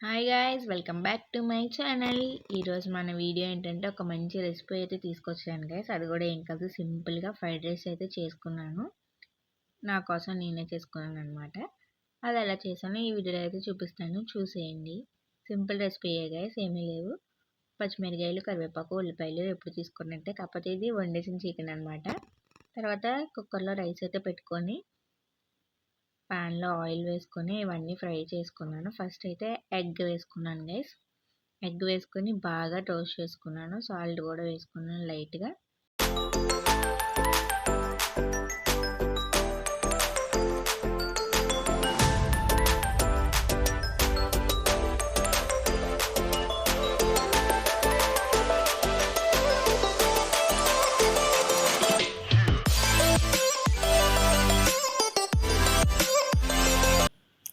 Hi guys, welcome back to my channel. ఈరోజు మన video ఏంటంటే ఒక మంచి రెసిపీ అయితే తీసుకొచ్చాను గైస్. అది కూడా ఏం కాదు, సింపుల్గా ఫ్రైడ్ రైస్ అయితే చేసుకున్నాను. నా కోసం నేనే చేసుకున్నాను అనమాట. అది ఎలా చేశానో ఈ వీడియోలో అయితే చూపిస్తాను, చూసేయండి. సింపుల్ రెసిపీయే గైస్, ఏమీ లేవు. పచ్చిమిరకాయలు, కరివేపాకు, ఉల్లిపాయలు ఎప్పుడు తీసుకున్నట్టే, కాకపోతే ఇది వండేసిన చికెన్ అనమాట. తర్వాత కుక్కర్లో రైస్ అయితే పెట్టుకొని ప్యాన్లో ఆయిల్ వేసుకొని ఇవన్నీ ఫ్రై చేసుకున్నాను. ఫస్ట్ అయితే ఎగ్ వేసుకున్నాను గైస్. ఎగ్ వేసుకొని బాగా టోస్ట్ చేసుకున్నాను. సాల్ట్ కూడా వేసుకున్నాను లైట్గా.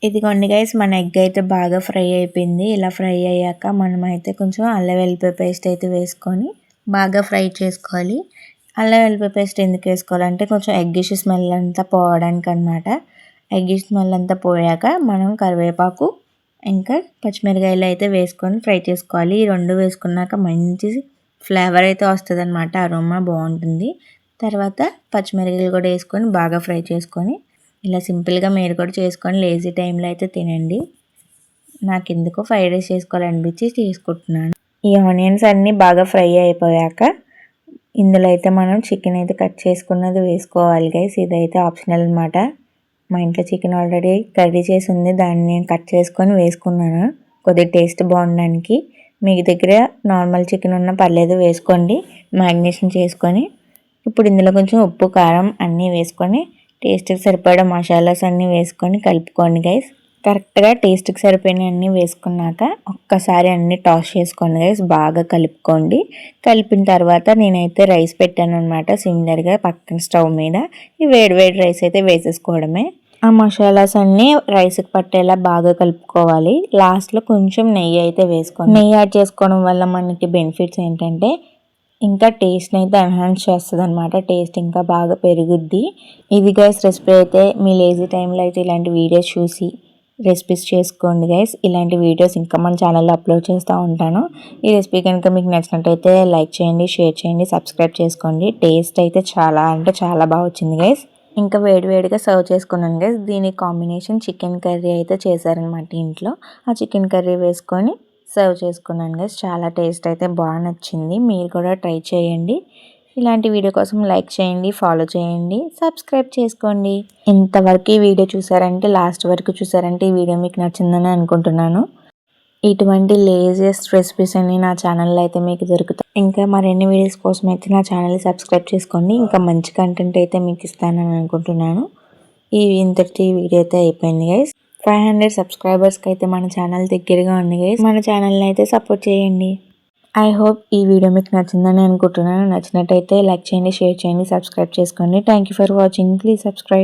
ఇదిగోండి గైస్, మన ఎగ్ అయితే బాగా ఫ్రై అయిపోయింది. ఇలా ఫ్రై అయ్యాక మనం అయితే కొంచెం అల్లం వెల్లిపాయ పేస్ట్ అయితే వేసుకొని బాగా ఫ్రై చేసుకోవాలి. అల్లం వెల్లిపాయ పేస్ట్ ఎందుకు వేసుకోవాలంటే కొంచెం ఎగ్గిష్ స్మెల్ అంతా పోవడానికి అనమాట. ఎగ్గిష్ స్మెల్ అంతా పోయాక మనం కరివేపాకు ఇంకా పచ్చిమిరకాయలు అయితే వేసుకొని ఫ్రై చేసుకోవాలి. ఈ రెండు వేసుకున్నాక మంచి ఫ్లేవర్ అయితే వస్తుంది అనమాట, అరోమా బాగుంటుంది. తర్వాత పచ్చిమిరకాయలు కూడా వేసుకొని బాగా ఫ్రై చేసుకొని ఇలా సింపుల్గా మీరు కూడా చేసుకొని లేజీ టైంలో అయితే తినండి. నాకు ఎందుకో ఫ్రైడ్ రైస్ చేసుకోవాలనిపించి చేసుకుంటున్నాను. ఈ ఆనియన్స్ అన్నీ బాగా ఫ్రై అయిపోయాక ఇందులో అయితే మనం చికెన్ అయితే కట్ చేసుకున్నది వేసుకోవాలి గైస్. ఇదైతే ఆప్షనల్ అనమాట. మా ఇంట్లో చికెన్ ఆల్రెడీ కర్రీ చేసి ఉంది, దాన్ని నేను కట్ చేసుకొని వేసుకున్నాను కొద్దిగా టేస్ట్ బాగుండడానికి. మీ దగ్గర నార్మల్ చికెన్ ఉన్నా పర్లేదు, వేసుకోండి మ్యారినేషన్ చేసుకొని. ఇప్పుడు ఇందులో కొంచెం ఉప్పు, కారం అన్నీ వేసుకొని టేస్ట్కి సరిపడా మసాలాస్ అన్నీ వేసుకొని కలుపుకోండి గైస్. కరెక్ట్గా టేస్ట్కి సరిపోయిన అన్నీ వేసుకున్నాక ఒక్కసారి అన్నీ టాస్ చేసుకోండి గైస్, బాగా కలుపుకోండి. కలిపిన తర్వాత నేనైతే రైస్ పెట్టాను అనమాట సిమిలర్గా పక్కన స్టవ్ మీద. ఈ వేడి రైస్ అయితే వేసేసుకోవడమే. ఆ మసాలాస్ అన్నీ రైస్కి పట్టేలా బాగా కలుపుకోవాలి. లాస్ట్లో కొంచెం నెయ్యి అయితే వేసుకోండి. నెయ్యి యాడ్ చేసుకోవడం వల్ల మనకి బెనిఫిట్స్ ఏంటంటే ఇంకా టేస్ట్ని అయితే ఎన్హాన్స్ చేస్తుంది అనమాట. టేస్ట్ ఇంకా బాగా పెరుగుద్ది. ఇది గైస్ రెసిపీ అయితే మీ లేజీ టైంలో అయితే ఇలాంటి వీడియోస్ చూసి రెసిపీస్ చేసుకోండి గైస్. ఇలాంటి వీడియోస్ ఇంకా మన ఛానల్లో అప్లోడ్ చేస్తూ ఉంటాను. ఈ రెసిపీ కనుక మీకు నచ్చినట్టయితే లైక్ చేయండి, షేర్ చేయండి, సబ్స్క్రైబ్ చేసుకోండి. టేస్ట్ అయితే చాలా అంటే చాలా బాగా వచ్చింది గైస్. ఇంకా వేడిగా సర్వ్ చేసుకున్నాను గైస్. దీనికి కాంబినేషన్ చికెన్ కర్రీ అయితే చేశారనమాట ఇంట్లో. ఆ చికెన్ కర్రీ వేసుకొని సర్వ్ చేసుకున్నాను గైస్. చాలా టేస్ట్ అయితే బాగా నచ్చింది. మీరు కూడా ట్రై చేయండి. ఇలాంటి వీడియో కోసం లైక్ చేయండి, ఫాలో చేయండి, సబ్స్క్రైబ్ చేసుకోండి. ఇంతవరకు ఈ వీడియో చూసారంటే, లాస్ట్ వరకు చూసారంటే ఈ వీడియో మీకు నచ్చిందని అనుకుంటున్నాను. ఇటువంటి లేజియస్ట్ రెసిపీస్ అన్ని నా ఛానల్లో అయితే మీకు దొరుకుతాయి. ఇంకా మరిన్ని వీడియోస్ కోసం అయితే నా ఛానల్ని సబ్స్క్రైబ్ చేసుకోండి. ఇంకా మంచి కంటెంట్ అయితే మీకు ఇస్తానని అనుకుంటున్నాను. ఇంతటి వీడియో అయితే అయిపోయింది గైస్. 500 సబ్స్క్రైబర్స్కి అయితే మన ఛానల్ దగ్గరగా ఉంది గైస్. మన ఛానల్ని అయితే సపోర్ట్ చేయండి. ఐ హోప్ ఈ వీడియో మీకు నచ్చిందని అనుకుంటున్నాను. నచ్చినట్టయితే లైక్ చేయండి, షేర్ చేయండి, సబ్స్క్రైబ్ చేసుకోండి. Thank you for watching. Please subscribe.